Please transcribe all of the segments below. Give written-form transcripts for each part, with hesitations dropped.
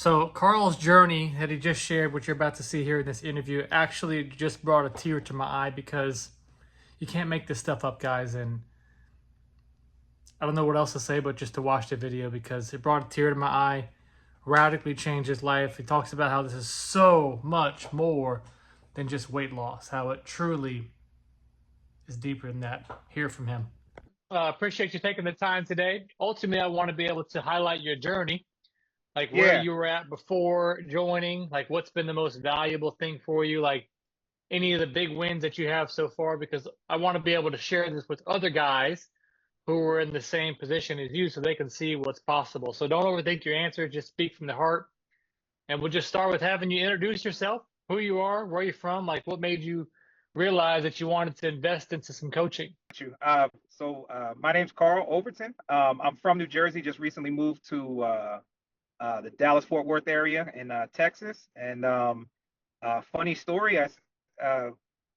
So Carl's journey that he just shared, what you're about to see here in this interview, actually just brought a tear to my eye because you can't make this stuff up, guys. And I don't know what else to say, but just to watch the video because it brought a tear to my eye, radically changed his life. He talks about how this is so much more than just weight loss, how it truly is deeper than that. Hear from him. Appreciate you taking the time today. Ultimately, I want to be able to highlight your journey, like where Yeah, you were at before joining, like what's been the most valuable thing for you, like any of the big wins that you have so far, because I want to be able to share this with other guys who are in the same position as you so they can see what's possible. So don't overthink your answer, just speak from the heart. And we'll just start with having you introduce yourself, who you are, where you're from, like what made you realize that you wanted to invest into some coaching. got you. My name's Carl Overton. I'm from New Jersey. Just recently moved to the Dallas-Fort Worth area in Texas. And funny story, uh,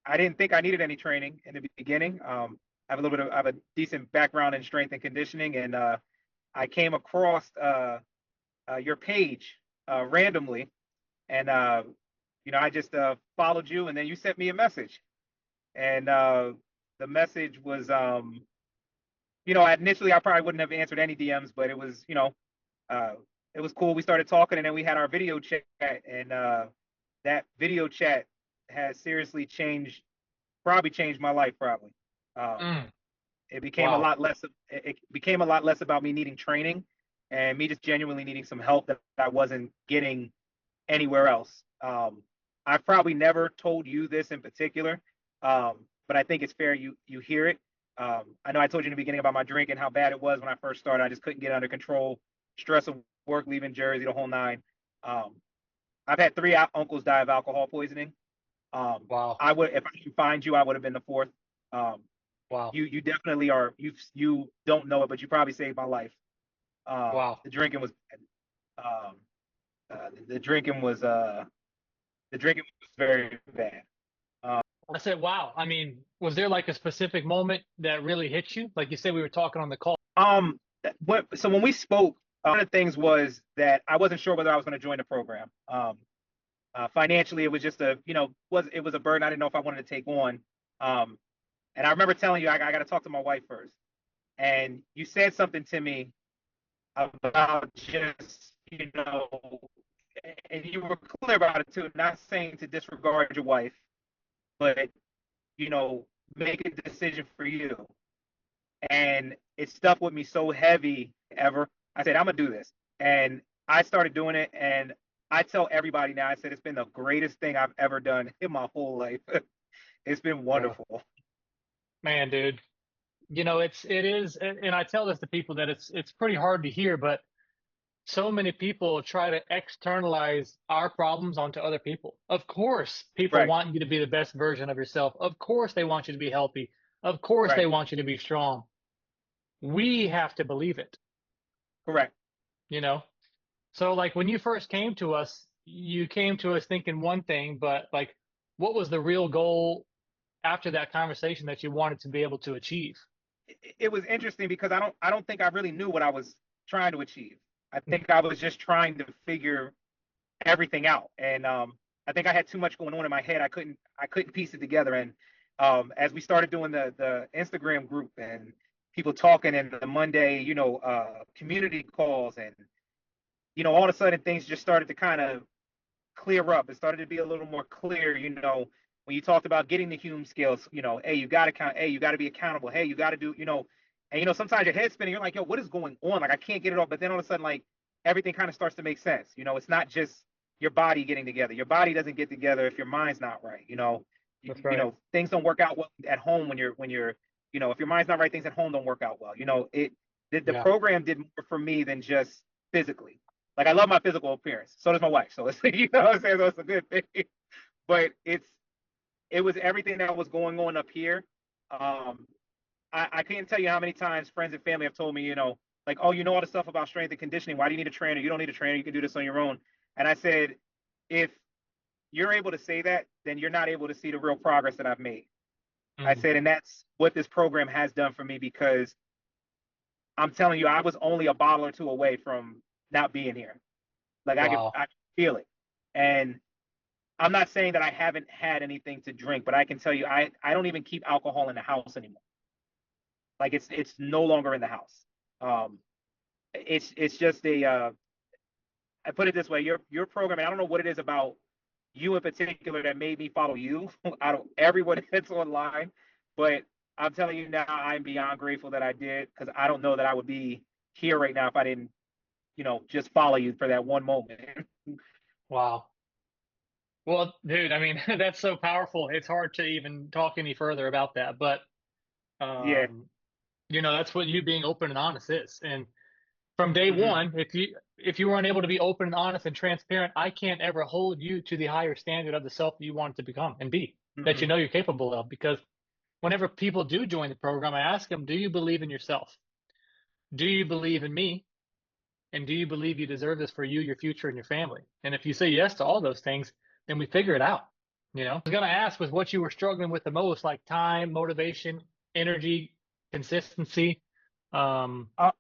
I didn't think I needed any training in the beginning. I have a decent background in strength and conditioning, and I came across your page randomly, and I just followed you, and then you sent me a message, and the message was, initially I probably wouldn't have answered any DMs, but uh, it was cool. We started talking, and then we had our video chat, and that video chat has seriously probably changed my life, probably. Um, Mm, it became a wow. lot less. It became a lot less about me needing training, and me just genuinely needing some help that I wasn't getting anywhere else. I've probably never told you this in particular, but I think it's fair you hear it. I know I told you in the beginning about my drinking, how bad it was when I first started. I just couldn't get under control, stress of work, leaving Jersey, the whole nine. Um, I've had three uncles die of alcohol poisoning. Wow. I would, if I could find you, I would have been the fourth. Um, Wow. you definitely are. You don't know it, but you probably saved my life. Wow. The drinking was bad. The drinking was very bad. Um, I said, wow. I mean, was there like a specific moment that really hit you? Like you said, we were talking on the call. um, so when we spoke, one of the things was that I wasn't sure whether I was going to join the program. Financially, it was just it was a burden I didn't know if I wanted to take on. Um, and I remember telling you I got to talk to my wife first. And you said something to me about just and you were clear about it too. Not saying to disregard your wife, but you know, make a decision for you. And it stuck with me so heavy ever. I said, I'm gonna do this. And I started doing it, and I tell everybody now, I said it's been the greatest thing I've ever done in my whole life. It's been Yeah. wonderful. Man, dude. It is, and I tell this to people that it's pretty hard to hear, but so many people try to externalize our problems onto other people. Of course, people Right, want you to be the best version of yourself. Of course, they want you to be healthy. Of course, they right, want you to be strong. We have to believe it, correct. you know? So, like, when you first came to us, you came to us thinking one thing, but like, what was the real goal after that conversation that you wanted to be able to achieve? It was interesting because I don't think I really knew what I was trying to achieve. I think I was just trying to figure everything out, and I think I had too much going on in my head. I couldn't piece it together. And as we started doing the Instagram group and people talking and the Monday, community calls, and all of a sudden things just started to kind of clear up. It started to be a little more clear, when you talked about getting the Hume scales, hey, you got to count, hey, you got to be accountable, hey, you got to do, and sometimes your head's spinning, you're like, yo, what is going on? Like, I can't get it all. But then all of a sudden, like, everything kind of starts to make sense. It's not just your body getting together. Your body doesn't get together if your mind's not right. That's right. Things don't work out well at home when you're, if your mind's not right, things at home don't work out well. The Yeah. program did more for me than just physically. Like, I love my physical appearance. So does my wife. So it's you know what I'm saying? So it's a good thing. But it was everything that was going on up here. Um, I can't tell you how many times friends and family have told me, like, oh, you know all the stuff about strength and conditioning. Why do you need a trainer? You don't need a trainer. You can do this on your own. And I said, if you're able to say that, then you're not able to see the real progress that I've made. I Mm, said, and that's what this program has done for me, because I'm telling you, I was only a bottle or two away from not being here. Like Wow. I could feel it. And I'm not saying that I haven't had anything to drink, but I can tell you I don't even keep alcohol in the house anymore. Like it's no longer in the house. Um, it's just a I put it this way, your program, and I don't know what it is about you in particular that made me follow you out of everyone that's online, but I'm telling you now, I'm beyond grateful that I did because I don't know that I would be here right now if I didn't, just follow you for that one moment. Wow. Well, dude, I mean, that's so powerful. It's hard to even talk any further about that. But Yeah. um, that's what you being open and honest is. And from day Hmm. one, if you weren't able to be open and honest and transparent, I can't ever hold you to the higher standard of the self that you want to become and be, that Hmm. you're capable of. Because whenever people do join the program, I ask them, do you believe in yourself? Do you believe in me? And do you believe you deserve this for you, your future, and your family? And if you say yes to all those things, then we figure it out. I was going to ask was what you were struggling with the most, like time, motivation, energy, consistency. Um, Uh,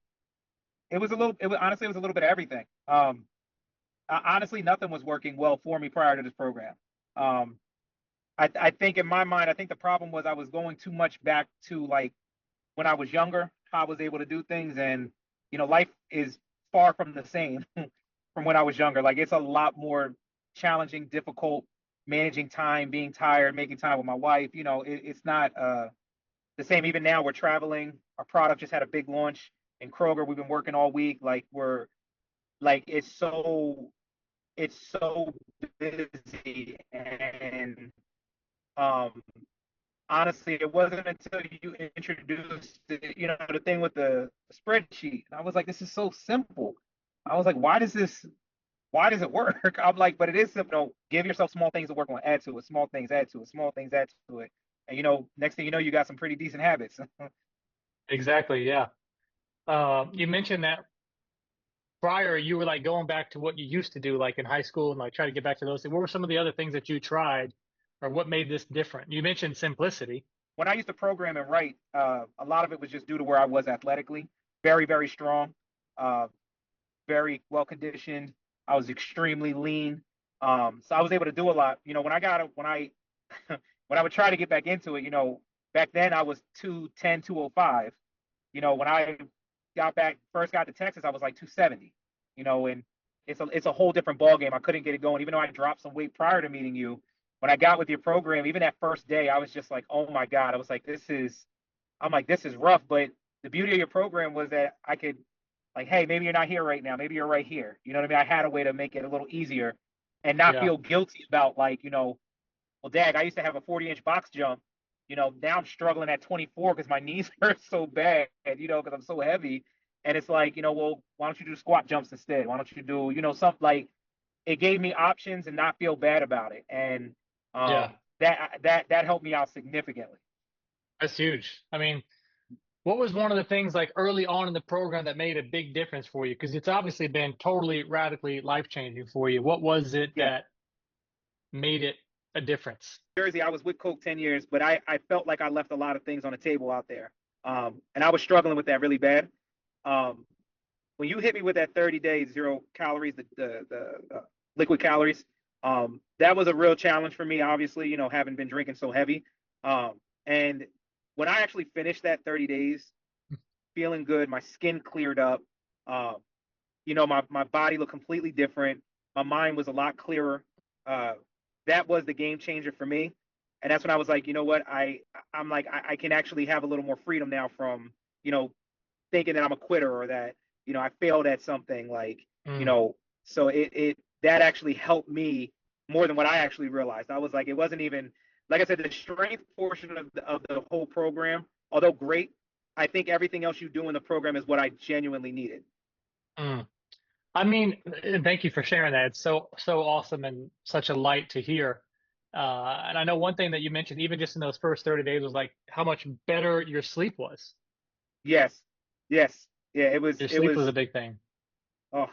it was honestly, it was a little bit of everything. Honestly, nothing was working well for me prior to this program. Um, I think in my mind, I think the problem was I was going too much back to like when I was younger, how I was able to do things. And, life is far from the same from when I was younger. Like it's a lot more challenging, difficult, managing time, being tired, making time with my wife. It's not the same. Even now, we're traveling. Our product just had a big launch in Kroger. We've been working all week. Like we're like it's so busy. And um honestly, it wasn't until you introduced the thing with the spreadsheet. And I was like, this is so simple. I was like, why does it work? I'm like, but it is simple. Give yourself small things to work on, add to it, small things, add to it, small things, add to it. And next thing you know, you got some pretty decent habits. exactly. Yeah. You mentioned that prior you were like going back to what you used to do, like in high school, and like try to get back to those things. What were some of the other things that you tried, or what made this different? You mentioned simplicity. When I used to program and write, a lot of it was just due to where I was athletically, very, very strong, uh, very well conditioned. I was extremely lean. So I was able to do a lot. When I would try to get back into it, back then I was 210, 205. When I first got to Texas, I was like 270. And it's a whole different ball game. I couldn't get it going, even though I dropped some weight prior to meeting you. When I got with your program, even that first day, I was just like, oh my God. I was like, I'm like, this is rough. But the beauty of your program was that I could, like, hey, maybe you're not here right now. Maybe you're right here. You know what I mean? I had a way to make it a little easier and not Yeah. feel guilty about, like, well, dag, I used to have a 40-inch box jump. Now I'm struggling at 24 because my knees hurt so bad, because I'm so heavy. And it's like, well, why don't you do squat jumps instead? Why don't you do, something like it gave me options and not feel bad about it. And Yeah. that helped me out significantly. That's huge. I mean, what was one of the things like early on in the program that made a big difference for you? Because it's obviously been totally radically life changing for you. What was it Yeah. that made it a difference? Jersey, I was with Coke 10 years, but I felt like I left a lot of things on the table out there. And I was struggling with that really bad. Um, when you hit me with that 30 days, 0 calories, the liquid calories, that was a real challenge for me, obviously, having been drinking so heavy. And when I actually finished that 30 days, feeling good, my skin cleared up, um, my body looked completely different. My mind was a lot clearer. Uh, that was the game changer for me. And that's when I was like, you know what? I'm like, I can actually have a little more freedom now from, you know, thinking that I'm a quitter or that, I failed at something like, you Mm, know, so that actually helped me more than what I actually realized. I was like, it wasn't even, like I said, the strength portion of the whole program, although great, I think everything else you do in the program is what I genuinely needed. mm. I mean, thank you for sharing that. It's so awesome and such a light to hear. And I know one thing that you mentioned, even just in those first 30 days, was like how much better your sleep was. Yes. Yes. Yeah, it was Your it sleep was a was big thing. oh,